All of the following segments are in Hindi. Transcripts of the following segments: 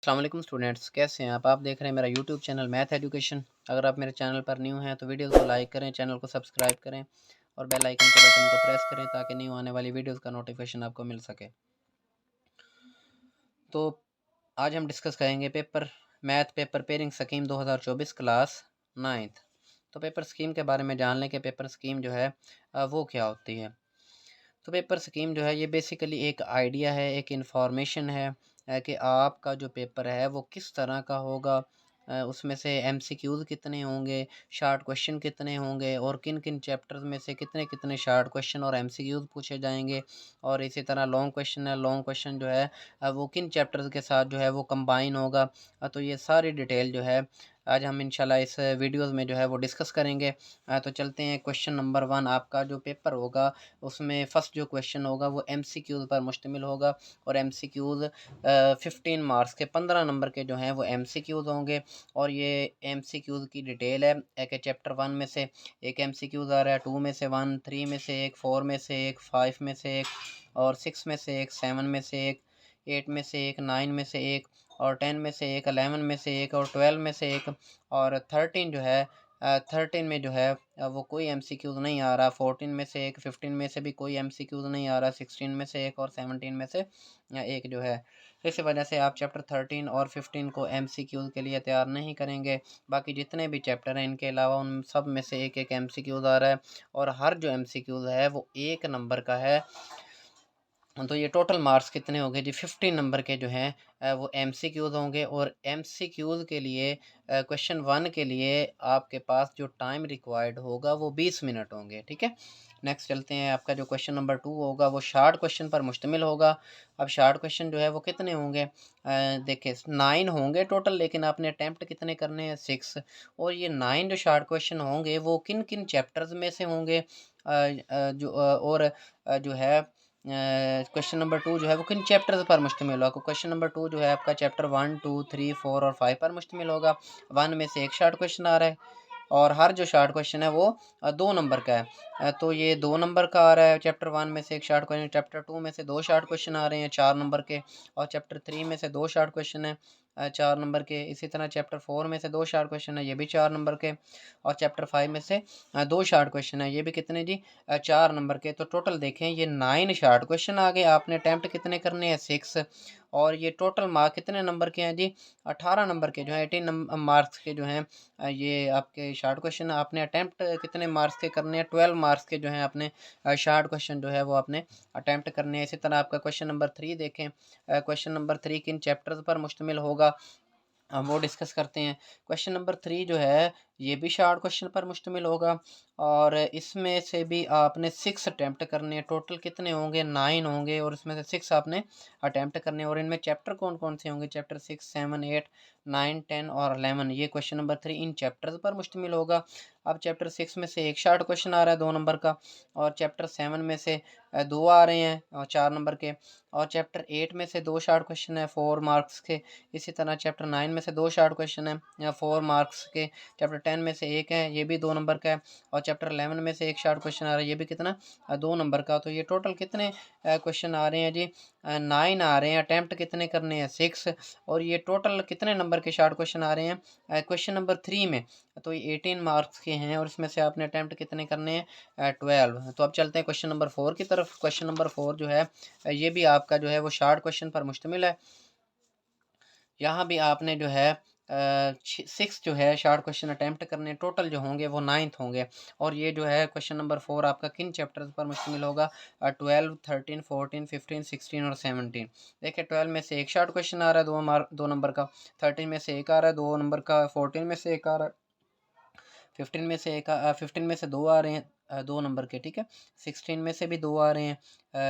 अस्सलाम वालेकुम स्टूडेंट्स, कैसे हैं आप देख रहे हैं मेरा यूट्यूब चैनल मैथ एजुकेशन। अगर आप मेरे चैनल पर न्यू हैं तो वीडियोस को लाइक करें, चैनल को सब्सक्राइब करें और बेल आइकन के बटन को प्रेस करें ताकि न्यू आने वाली वीडियोस का नोटिफिकेशन आपको मिल सके। तो आज हम डिस्कस करेंगे math paper pairing scheme 2024 class 9th। तो पेपर स्कीम के बारे में जान लें कि पेपर स्कीम जो है वो क्या होती है। तो पेपर स्कीम जो है ये बेसिकली एक आइडिया है, एक इन्फॉर्मेशन है कि आपका जो पेपर है वो किस तरह का होगा। उसमें से एमसीक्यूज़ कितने होंगे, शार्ट क्वेश्चन कितने होंगे और किन किन चैप्टर्स में से कितने कितने शार्ट क्वेश्चन और एमसीक्यूज़ पूछे जाएंगे। और इसी तरह लॉन्ग क्वेश्चन है, लॉन्ग क्वेश्चन जो है वो किन चैप्टर्स के साथ जो है वो कंबाइन होगा। तो ये सारी डिटेल जो है आज हम इंशाल्लाह इस वीडियोज़ में जो है वो डिस्कस करेंगे। तो चलते हैं क्वेश्चन नंबर 1। आपका जो पेपर होगा उसमें फ़र्स्ट जो क्वेश्चन होगा वो एमसीक्यूज़ पर मुश्तमिल होगा और एमसीक्यूज़ 15 मार्क्स के 15 नंबर के जो हैं वो एमसीक्यूज़ होंगे। और ये एमसीक्यूज़ की डिटेल है कि चैप्टर 1 में से एक एमसीक्यूज़ आ रहा है, 2 में से 1, 3 में से एक, 4 में से एक, 5 में से एक और 6 में से एक, 7 में से एक, 8 में से एक, 9 में से एक और 10 में से एक, 11 में से एक और 12 में से एक और 13 जो है 13 में जो है वो कोई एमसीक्यूज़ नहीं आ रहा। 14 में से एक, 15 में से भी कोई एमसीक्यूज़ नहीं आ रहा। 16 में से एक और 17 में से एक जो है। तो इसी वजह से आप चैप्टर 13 और 15 को एमसीक्यूज़ के लिए तैयार नहीं करेंगे। बाकी जितने भी चैप्टर हैं इनके अलावा उन सब में से एक एक एमसीक्यूज़ आ रहा है और हर जो एमसीक्यूज़ है वो 1 नंबर का है। तो ये टोटल मार्क्स कितने हो गए जी, 15 नंबर के जो हैं वो एमसीक्यूज़ होंगे। और एमसीक्यूज़ के लिए क्वेश्चन 1 के लिए आपके पास जो टाइम रिक्वायर्ड होगा वो 20 मिनट होंगे, ठीक है। नेक्स्ट चलते हैं, आपका जो क्वेश्चन नंबर 2 होगा वो शार्ट क्वेश्चन पर मुश्तमिल होगा। अब शार्ट क्वेश्चन जो है वो कितने होंगे, देखिए 9 होंगे टोटल, लेकिन आपने अटैम्प्ट कितने करने हैं, 6। और ये 9 जो शार्ट क्वेश्चन होंगे वो किन किन चैप्टर्स में से होंगे, और जो है क्वेश्चन नंबर 2 जो है वो किन चैप्टर्स पर मुश्तमिल होगा। क्वेश्चन नंबर 2 जो है आपका चैप्टर 1, 2, 3, 4 और 5 पर मुश्तमिल होगा। 1 में से एक शार्ट क्वेश्चन आ रहा है और हर जो शार्ट क्वेश्चन है वो 2 नंबर का है। तो ये 2 नंबर का आ रहा है चैप्टर 1 में से एक शार्ट क्वेश्चन, चैप्टर 2 में से 2 शार्ट क्वेश्चन आ रहे हैं 4 नंबर के और चैप्टर 3 में से 2 शार्ट क्वेश्चन है 4 नंबर के। इसी तरह चैप्टर 4 में से 2 शार्ट क्वेश्चन है, ये भी 4 नंबर के। और चैप्टर 5 में से 2 शार्ट क्वेश्चन है, ये भी कितने जी, 4 नंबर के। तो टोटल देखें ये 9 शार्ट क्वेश्चन आ गए। आपने अटैम्प्ट कितने करने हैं, 6। और ये टोटल मार्क कितने नंबर के हैं जी, 18 नंबर के जो हैं, 18 मार्क्स के जो हैं ये आपके शार्ट क्वेश्चन। आपने अटैम्प्ट कितने मार्क्स के करने हैं, 12 मार्क्स के जो हैं आपने शार्ट क्वेश्चन जो है वो आपने अटैम्प्ट करने हैं। इसी तरह आपका क्वेश्चन नंबर 3 देखें, क्वेश्चन नंबर 3 किन चैप्टर्स पर मुश्तमिल होगा हम वो डिस्कस करते हैं। क्वेश्चन नंबर 3 जो है ये भी शार्ट क्वेश्चन पर मुश्तमिल होगा और इसमें से भी आपने 6 अटैम्प्ट करने हैं। टोटल कितने होंगे, 9 होंगे और इसमें से 6 आपने अटैम्प्ट करने हैं। और इनमें चैप्टर कौन कौन से होंगे, चैप्टर 6, 7, 8, 9, 10 और 11। ये क्वेश्चन नंबर 3 इन चैप्टर्स पर मुश्तमिल होगा। अब चैप्टर 6 में से एक शार्ट क्वेश्चन आ रहा है 2 नंबर का और चैप्टर 7 में से 2 आ रहे हैं और 4 नंबर के। और चैप्टर 8 में से 2 शार्ट क्वेश्चन है 4 मार्क्स के। इसी तरह चैप्टर 9 में से 2 शार्ट क्वेश्चन है या 4 मार्क्स के। चैप्टर 10 में से एक है, ये भी 2 नंबर का है। और चैप्टर 11 में से एक शार्ट क्वेश्चन आ रहा है, ये भी कितना, 2 नंबर का। तो ये टोटल कितने क्वेश्चन आ रहे हैं जी, 9 आ रहे हैं। अटैम्प्ट कितने करने हैं, 6। और ये टोटल कितने नंबर के शार्ट क्वेश्चन आ रहे हैं क्वेश्चन नंबर 3 में, तो ये 18 मार्क्स के हैं और इसमें से आपने अटैम्प्ट कितने करने हैं, 12। तो अब चलते हैं क्वेश्चन नंबर 4 की तरफ। क्वेश्चन नंबर 4 जो है ये भी आपका जो है वो शार्ट क्वेश्चन पर मुश्तमिल है। यहाँ भी आपने जो है 6 जो है शार्ट क्वेश्चन अटैम्प्ट करने, टोटल जो होंगे वो 9th होंगे। और ये जो है क्वेश्चन नंबर 4 आपका किन चैप्टर्स पर मुश्तमिल होगा, 12, 13, 14, 15, 16 और 17। देखिए 12 में से एक शार्ट क्वेश्चन आ रहा है 2 नंबर का, 13 में से एक आ रहा है 2 नंबर का, 14 में से एक आ रहा है, 15 में से 2 आ रहे हैं 2 नंबर के, ठीक है। 16 में से भी 2 आ रहे हैं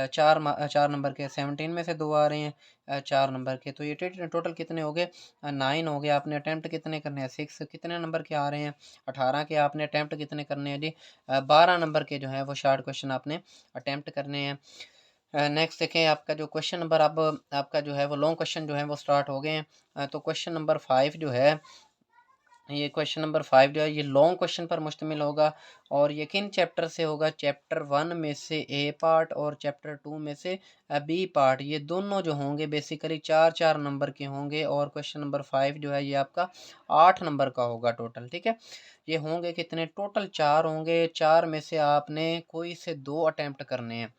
4 नंबर के। 17 में से 2 आ रहे हैं 4 नंबर के। तो ये टोटल कितने हो गए, 9 हो गए। आपने अटैम्प्ट कितने करने हैं, 6। कितने नंबर के आ रहे हैं, 18 के। आपने अटैम्प्ट कितने करने हैं जी, 12 नंबर के जो है वो शार्ट क्वेश्चन आपने अटैम्प्ट करने हैं। नेक्स्ट देखें, आपका जो क्वेश्चन नंबर, अब आपका जो है वो लॉन्ग क्वेश्चन जो है वो स्टार्ट हो गए हैं। तो क्वेश्चन नंबर 5 जो है ये क्वेश्चन नंबर 5 जो है ये लॉन्ग क्वेश्चन पर मुश्तमिल होगा और ये किन चैप्टर से होगा, चैप्टर 1 में से ए पार्ट और चैप्टर 2 में से बी पार्ट, ये दोनों जो होंगे बेसिकली 4-4 नंबर के होंगे और क्वेश्चन नंबर 5 जो है ये आपका 8 नंबर का होगा टोटल। ठीक है, ये होंगे कितने, टोटल 4 होंगे, 4 में से आपने कोई से 2 अटैम्प्ट करने हैं।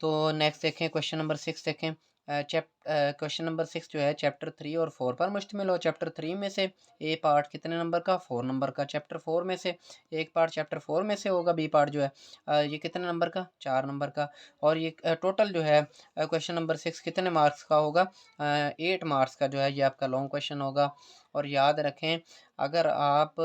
तो नेक्स्ट देखें, क्वेश्चन नंबर 6 देखें। क्वेश्चन नंबर 6 जो है चैप्टर 3 और 4 पर मुश्तमिल हो। चैप्टर 3 में से ए पार्ट कितने नंबर का, 4 नंबर का। चैप्टर 4 में से एक पार्ट चैप्टर 4 में से होगा, बी पार्ट जो है ये कितने नंबर का, 4 नंबर का। और ये टोटल जो है क्वेश्चन नंबर 6 कितने मार्क्स का होगा, 8 मार्क्स का जो है ये आपका लॉन्ग क्वेश्चन होगा। और याद रखें, अगर आप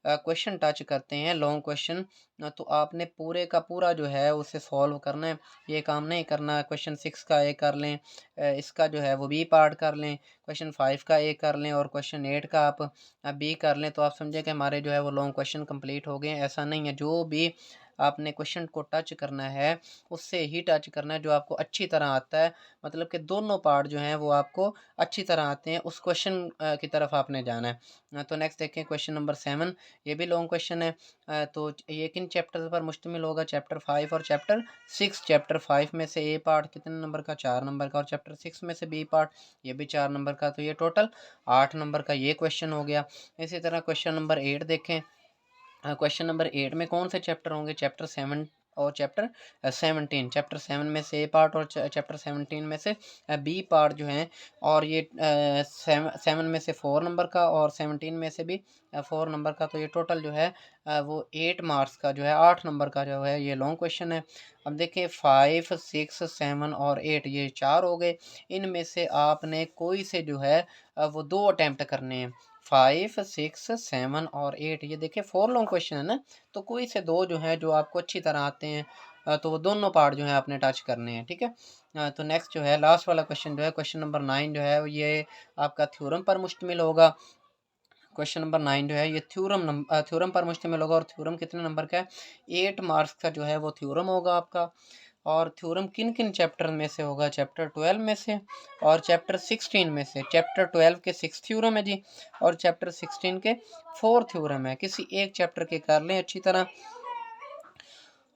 क्वेश्चन टच करते हैं लॉन्ग क्वेश्चन, तो आपने पूरे का पूरा जो है उसे सॉल्व करना है। ये काम नहीं करना क्वेश्चन 6 का ए कर लें, इसका जो है वो बी पार्ट कर लें, क्वेश्चन 5 का ए कर लें और क्वेश्चन 8 का आप बी कर लें, तो आप समझे कि हमारे जो है वो लॉन्ग क्वेश्चन कंप्लीट हो गए। ऐसा नहीं है, जो भी आपने क्वेश्चन को टच करना है उससे ही टच करना है जो आपको अच्छी तरह आता है, मतलब कि दोनों पार्ट जो हैं वो आपको अच्छी तरह आते हैं, उस क्वेश्चन की तरफ आपने जाना है। तो नेक्स्ट देखें क्वेश्चन नंबर 7, ये भी लॉन्ग क्वेश्चन है। तो ये किन चैप्टर पर मुश्तमिल होगा, चैप्टर 5 और चैप्टर 6। चैप्टर 5 में से ए पार्ट कितने नंबर का, 4 नंबर का। और चैप्टर 6 में से बी पार्ट ये भी 4 नंबर का, तो ये टोटल 8 नंबर का ये क्वेश्चन हो गया। इसी तरह क्वेश्चन नंबर 8 देखें। क्वेश्चन नंबर 8 में कौन से चैप्टर होंगे, चैप्टर 7 और चैप्टर 17। चैप्टर 7 में से ए पार्ट और चैप्टर 17 में से बी पार्ट जो हैं। और ये 7 में से 4 नंबर का और 17 में से भी 4 नंबर का, तो ये टोटल जो है वो 8 मार्क्स का जो है 8 नंबर का जो है ये लॉन्ग क्वेश्चन है। अब देखिए 5, 6, 7 और 8 ये 4 हो गए, इनमें से आपने कोई से जो है वो 2 अटैम्प्ट करने हैं। 5, 6, 7 और 8, ये देखिए 4 लॉन्ग क्वेश्चन है ना, तो कोई से 2 जो है जो आपको अच्छी तरह आते हैं, तो वो दोनों पार्ट जो है आपने टच करने हैं। ठीक है, तो नेक्स्ट जो है लास्ट वाला क्वेश्चन जो है क्वेश्चन नंबर 9 जो है ये आपका थ्योरम पर मुश्तमिल होगा। क्वेश्चन नंबर 9 जो है ये थ्योरम पर मुश्तमिल होगा और थ्योरम कितने नंबर का है, 8 मार्क्स का जो है वो थ्योरम होगा आपका। और थ्योरम किन किन चैप्टर में से होगा, चैप्टर 12 में से और चैप्टर 16 में से। चैप्टर 12 के 6 थ्योरम है जी और चैप्टर 16 के 4 थ्योरम है, किसी एक चैप्टर के कर लें अच्छी तरह।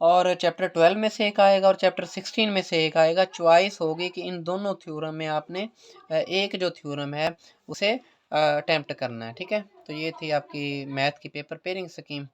और चैप्टर 12 में से एक आएगा और चैप्टर 16 में से एक आएगा। चॉइस होगी कि इन दोनों थ्योरम में आपने एक जो थ्योरम है उसे अटेम्प्ट करना है। ठीक है, तो ये थी आपकी मैथ की पेपर पेयरिंग स्कीम।